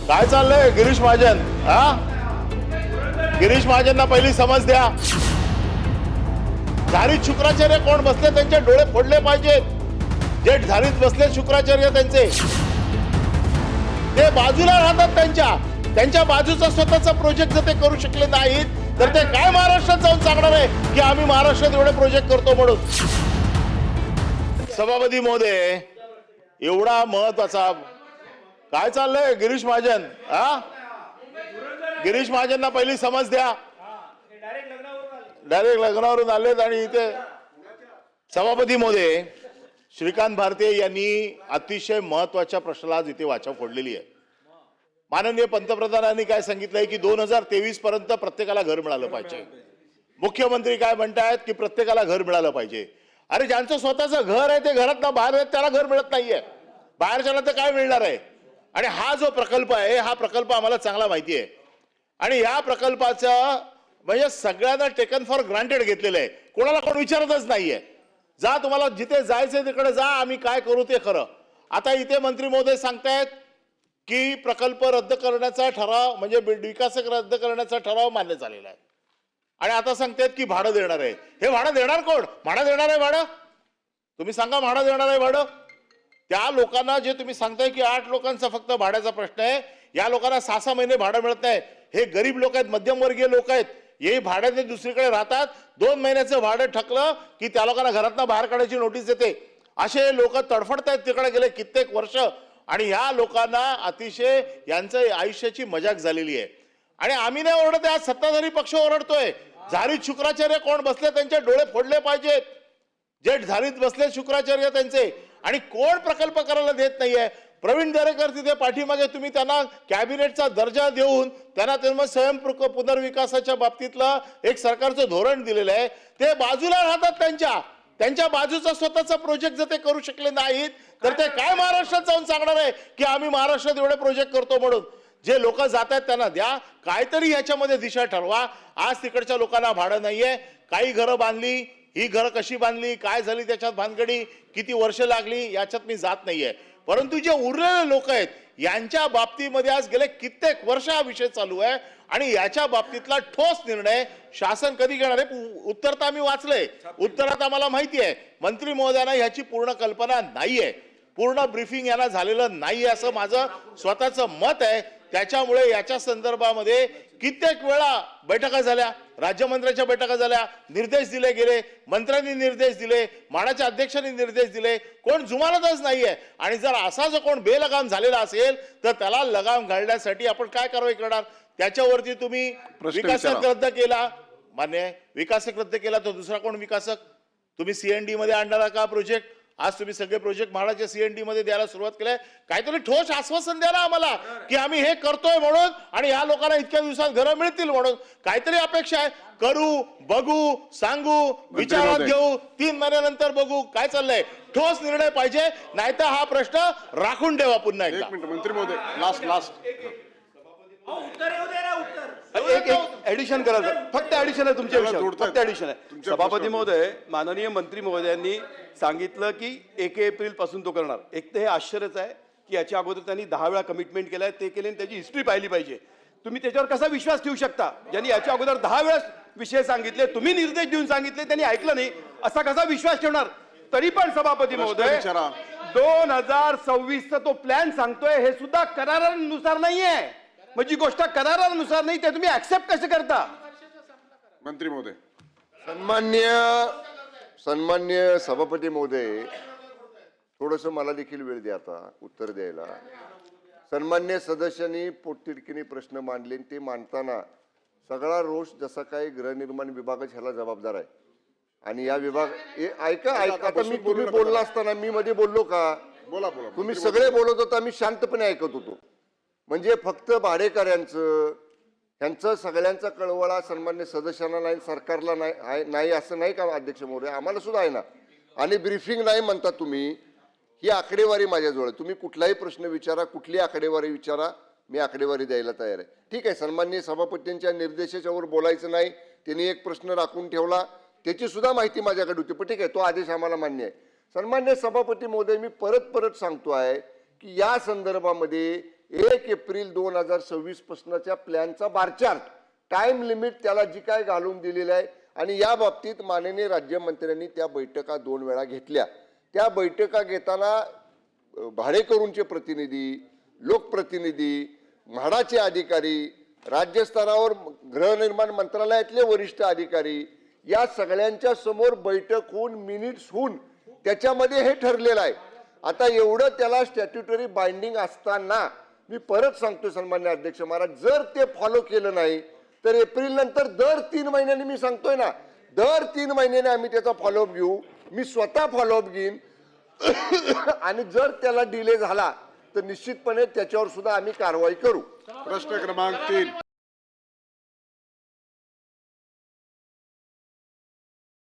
काय चाललंय गिरीश महाजन? गिरीश महाजनना पहिली समज द्या. झारीत शुक्राचार्य कोण बसले त्यांचे डोळे फोडले पाहिजेत. जे झारीत बसले शुक्राचार्य त्यांचे ते बाजूला राहतात. त्यांच्या बाजूचा स्वतःचा प्रोजेक्ट जर ते करू शकले नाहीत तर ते काय महाराष्ट्रात जाऊन सांगणार आहे की आम्ही महाराष्ट्रात एवढे प्रोजेक्ट करतो म्हणून. सभापती महोदय, एवढा महत्वाचा काय चाललंय गिरीश महाजन? गिरीश महाजनना पहिली समज द्या. डायरेक्ट लग्नावरून आलेत आणि इथे सभापती महोदय, श्रीकांत भारती यांनी अतिशय महत्वाच्या प्रश्नाला आज इथे वाचा फोडलेली आहे. माननीय पंतप्रधानांनी काय सांगितलंय की 2023 पर्यंत प्रत्येकाला घर मिळालं पाहिजे. मुख्यमंत्री काय म्हणतायत की प्रत्येकाला घर मिळालं पाहिजे. अरे ज्यांचं स्वतःचं घर आहे ते घरात ना बाहेर आहेत त्याला घर मिळत नाहीये, बाहेरच्याला तर काय मिळणार आहे. आणि हा जो प्रकल्प आहे हा प्रकल्प आम्हाला चांगला माहिती आहे आणि या प्रकल्पाचं म्हणजे सगळ्यांना टेकन फॉर ग्रांटेड घेतलेलं आहे. कोणाला कोण विचारतच नाहीये. जा तुम्हाला जिथे जायचंय तिकडे जा, आम्ही काय करू ते खरं. आता इथे मंत्री महोदय सांगतायत की प्रकल्प रद्द करण्याचा ठराव म्हणजे विकासक रद्द करण्याचा ठराव मान्य झालेला आहे आणि आता सांगतायत की भाडं देणार आहे. हे भाडं देणार कोण? भाडं देणार आहे भाडं? तुम्ही सांगा भाडं देणार आहे भाडं? त्या लोकांना जे तुम्ही सांगताय की 8 लोकांचा फक्त भाड्याचा प्रश्न आहे, या लोकांना 6-6 महिने भाडं मिळत नाही. हे गरीब लोक आहेत, मध्यमवर्गीय लोक आहेत. हे भाड्याने दुसरीकडे राहतात. 2 महिन्याचं भाडं ठकलं की त्या लोकांना घरातनं बाहेर काढायची नोटीस येते. असे लोक तडफडतायत तिकडे गेले कित्येक वर्ष आणि या लोकांना अतिशय यांचं आयुष्याची मजाक झालेली आहे. आणि आम्ही नाही ओरडत, आज सत्ताधारी पक्ष ओरडतोय. झारीत शुक्राचार्य कोण बसले त्यांचे डोळे फोडले पाहिजेत. जे झारीत बसले शुक्राचार्य त्यांचे आणि कोण प्रकल्प करायला देत नाहीये. प्रवीण दरेकर तिथे पाठीमागे तुम्ही त्यांना कॅबिनेटचा दर्जा देऊन त्यांना स्वयं पुनर्विकासाच्या बाबतीतलं एक सरकारचं धोरण दिलेलं आहे. ते बाजूला राहतात. त्यांच्या बाजूचा स्वतःचा प्रोजेक्ट जर ते करू शकले नाहीत तर ते काय महाराष्ट्रात जाऊन सांगणार आहे की आम्ही महाराष्ट्रात एवढे प्रोजेक्ट करतो म्हणून. जे लोक जात आहेत त्यांना द्या, काहीतरी ह्याच्यामध्ये दिशा ठरवा. आज तिकडच्या लोकांना भाडं नाहीये. काही घरं बांधली, ही घरं कशी बांधली, काय झाली त्याच्यात भानगडी, किती वर्ष लागली याच्यात मी जात नाहीये. परंतु जे उरलेले लोक आहेत यांच्या बाबतीमध्ये आज गेले कित्येक वर्ष हा विषय चालू आहे आणि याच्या बाबतीतला ठोस निर्णय शासन कधी घेणार आहे? उत्तर तर आम्ही वाचलंय, उत्तरात आम्हाला माहिती आहे मंत्री महोदयांना ह्याची पूर्ण कल्पना नाहीये, पूर्ण ब्रीफिंग यांना झालेलं नाहीये असं माझं स्वतःचं मत आहे. त्याच्यामुळे याच्या संदर्भामध्ये कित्येक वेळा बैठका झाल्या, राज्यमंत्र्यांच्या बैठका झाल्या, निर्देश दिले गेले, मंत्र्यांनी निर्देश दिले, मानाच्या अध्यक्षांनी निर्देश दिले, कोण जुमानतच नाहीये. आणि जर असा जो कोण बेलगाम झालेला असेल तर त्याला लगाम घालण्यासाठी आपण काय कारवाई करणार? त्याच्यावरती तुम्ही विकासक रद्द केला, मान्य आहे, विकासक रद्द केला तर दुसरा कोण विकासक? तुम्ही सीएनडी मध्ये आणणारा का प्रोजेक्ट? आज तुम्ही सगळे प्रोजेक्ट म्हाडाच्या सीएनडी मध्ये द्यायला सुरुवात केलाय. काहीतरी ठोस आश्वासन द्या ना आम्हाला की आम्ही हे करतोय म्हणून आणि या लोकांना इतक्या दिवसात घरं मिळतील म्हणून. काहीतरी अपेक्षा आहे. करू, बघू, सांगू, विचारात घेऊ, 3 महिन्यानंतर बघू काय चाललंय. ठोस निर्णय पाहिजे, नाहीतर हा प्रश्न राखून ठेवा पुन्हा एकदा. मंत्री महोदय, लास्ट एक ऍडिशन करायचं, फक्त ऍडिशन आहे तुमच्या विषयावर, फक्त ऍडिशन आहे. सभापती महोदय, माननीय मंत्री महोदयांनी सांगितलं की 1 एप्रिल पासून तो करणार. एक तर हे आश्चर्यच आहे की याच्या अगोदर त्यांनी 10 वेळा कमिटमेंट केलाय, ते केले आणि त्याची हिस्ट्री पाहिली पाहिजे. तुम्ही त्याच्यावर कसा विश्वास ठेवू शकता? ज्यांनी याच्या अगोदर 10 वेळा विषय सांगितले, तुम्ही निर्देश देऊन सांगितले, त्यांनी ऐकलं नाही, असा कसा विश्वास ठेवणार? तरी पण सभापती महोदय, 2026 चा तो प्लॅन सांगतोय हे सुद्धा करारानुसार नाहीये. म्हणजे गोष्ट करारानुसार नाही, ते तुम्ही ऍक्सेप्ट कसे करता? मंत्री महोदय, सन्मान्य सभापती महोदय, थोडंसं मला देखील वेळ द्या आता उत्तर द्यायला. सन्मान्य सदस्यांनी पोटतिडकीने प्रश्न मांडले, ते मांडताना सगळा रोष जसा काही गृहनिर्माण विभागच ह्याला जबाबदार आहे आणि या विभाग ऐका आता मी तुम्ही बोलला असताना मी मध्ये बोललो का? बोला. तुम्ही सगळे बोलत होता, मी शांतपणे ऐकत होतो. म्हणजे फक्त भाडेकऱ्यांचं ह्यांचं सगळ्यांचा कळवळा सन्मान्य सदस्यांना नाही, सरकारला नाही असं नाही का अध्यक्ष महोदय? आम्हाला सुद्धा आहे ना. आणि ब्रीफिंग नाही म्हणता तुम्ही. ही आकडेवारी माझ्याजवळ आहे, तुम्ही कुठलाही प्रश्न विचारा, कुठली आकडेवारी विचारा, मी आकडेवारी द्यायला तयार आहे. ठीक आहे, सन्मान्य सभापतींच्या निर्देशाच्या वर बोलायचं नाही, त्यांनी एक प्रश्न राखून ठेवला, त्याची सुद्धा माहिती माझ्याकडे होती, पण ठीक आहे, तो आदेश आम्हाला मान्य आहे. सन्मान्य सभापती महोदय, मी परत सांगतो आहे की या संदर्भामध्ये 1 एप्रिल 2026 पासूनच्या प्लॅनचा बारचार्ट टाइम लिमिट त्याला जी काय घालून दिलेली आहे आणि या बाबतीत माननीय राज्यमंत्र्यांनी त्या बैठका 2 वेळा घेतल्या. त्या बैठका घेताना भाडेकरूंचे प्रतिनिधी, लोकप्रतिनिधी, म्हाडाचे अधिकारी, राज्यस्तरावर गृहनिर्माण मंत्रालयातले वरिष्ठ अधिकारी या सगळ्यांच्या समोर बैठक होऊन मिनिट्स होऊन त्याच्यामध्ये हे ठरलेलं आहे. आता एवढं त्याला स्टॅट्युटरी बाइंडिंग असताना मी परत सांगतो सन्मान्य अध्यक्ष महाराज, जर ते फॉलो केलं नाही तर एप्रिल नंतर दर 3 महिन्यांनी मी सांगतोय ना, दर 3 महिन्याने आम्ही त्याचा फॉलोअप घेऊ. मी स्वतः फॉलोअप घेईन आणि जर त्याला डिले झाला तर निश्चितपणे त्याच्यावर सुद्धा आम्ही कारवाई करू. प्रश्न क्रमांक 3